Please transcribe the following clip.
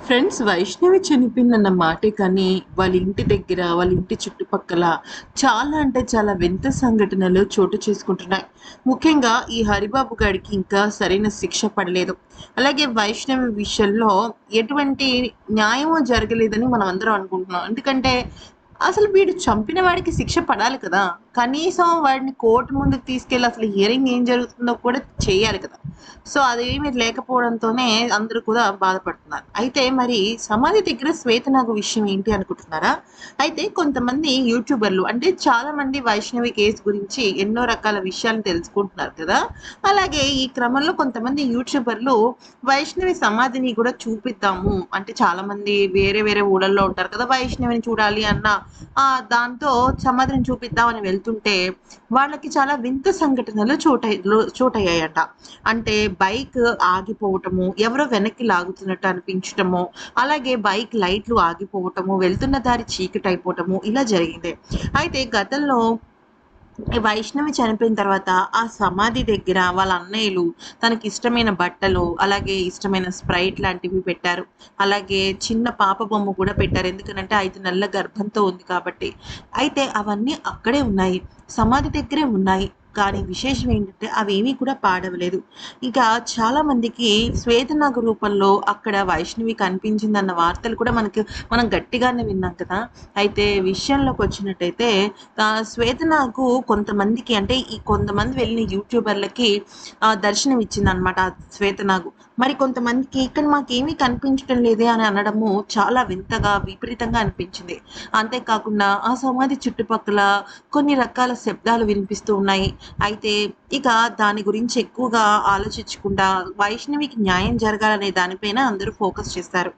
Friends, Vaishnavi చనిపోయిందన్న మాటే కానీ వాళ్ళ ఇంటి దగ్గర, వాళ్ళ ఇంటి చుట్టుపక్కల చాలా అంటే చాలా వింత సంఘటనలు చోటు చేసుకుంటున్నాయి. ముఖ్యంగా ఈ హరిబాబు గాడికి ఇంకా సరైన శిక్ష పడలేదు. అలాగే వైష్ణవి విషయంలో ఎటువంటి న్యాయము జరగలేదని మనం అందరం అనుకుంటున్నాం. ఎందుకంటే అసలు వీడు చంపిన వాడికి శిక్ష పడాలి కదా! కనీసం వాడిని కోర్టు ముందుకు తీసుకెళ్ళి అసలు హియరింగ్ ఏం జరుగుతుందో కూడా చేయాలి కదా! సో, అదేమీ లేకపోవడంతోనే అందరూ కూడా బాధపడుతున్నారు. అయితే మరి సమాధి దగ్గర శ్వేతనాగు విషయం ఏంటి అనుకుంటున్నారా? అయితే కొంతమంది యూట్యూబర్లు అంటే చాలామంది వైష్ణవి కేసు గురించి ఎన్నో రకాల విషయాలను తెలుసుకుంటున్నారు కదా! అలాగే ఈ క్రమంలో కొంతమంది యూట్యూబర్లు వైష్ణవి సమాధిని కూడా చూపిద్దాము అంటే చాలామంది వేరే వేరే ఊళ్ళల్లో ఉంటారు కదా! వైష్ణవిని చూడాలి అన్న దాంతో సమాధిని చూపిద్దామని వెళ్తుంటే వాళ్ళకి చాలా వింత సంఘటనలు చోటయ్యాయట. అంటే బైక్ ఆగిపోవటము, ఎవరో వెనక్కి లాగుతున్నట్టు అనిపించటము, అలాగే బైక్ లైట్లు ఆగిపోవటము, వెళ్తున్న దారి చీకటయిపోవటము ఇలా జరిగింది. అయితే గతంలో ఈ వైష్ణవి చనిపోయిన తర్వాత ఆ సమాధి దగ్గర వాళ్ళ అన్నయ్యలు తనకిష్టమైన బట్టలు, అలాగే ఇష్టమైన స్ప్రైట్ లాంటివి పెట్టారు. అలాగే చిన్న పాప బొమ్మ కూడా పెట్టారు. ఎందుకనంటే 5 నెలల గర్భంతో ఉంది కాబట్టి. అయితే అవన్నీ అక్కడే ఉన్నాయి. సమాధి దగ్గరే ఉన్నాయి. కానీ విశేషం ఏంటంటే అవేమీ కూడా పాడవలేదు. ఇక చాలా మందికి శ్వేతనాగు రూపంలో అక్కడ వైష్ణవి కనిపించిందన్న వార్తలు కూడా మనం గట్టిగానే విన్నాం కదా! అయితే విషయంలోకొచ్చినట్టయితే శ్వేతనాగు కొంతమందికి అంటే ఈ కొంతమంది వెళ్ళిన యూట్యూబర్లకి దర్శనం ఇచ్చిందనమాట ఆ శ్వేతనాగు. మరి కొంతమందికి ఇక్కడ మాకేమీ కనిపించటం లేదే అని అనడము చాలా వింతగా, విపరీతంగా అనిపించింది. అంతేకాకుండా ఆ సమాధి చుట్టుపక్కల కొన్ని రకాల శబ్దాలు వినిపిస్తూ ఉన్నాయి. అయితే ఇక దాని గురించి ఎక్కువగా ఆలోచించకుండా వైష్ణవికి న్యాయం జరగాలనే దానిపైన అందరూ ఫోకస్ చేశారు.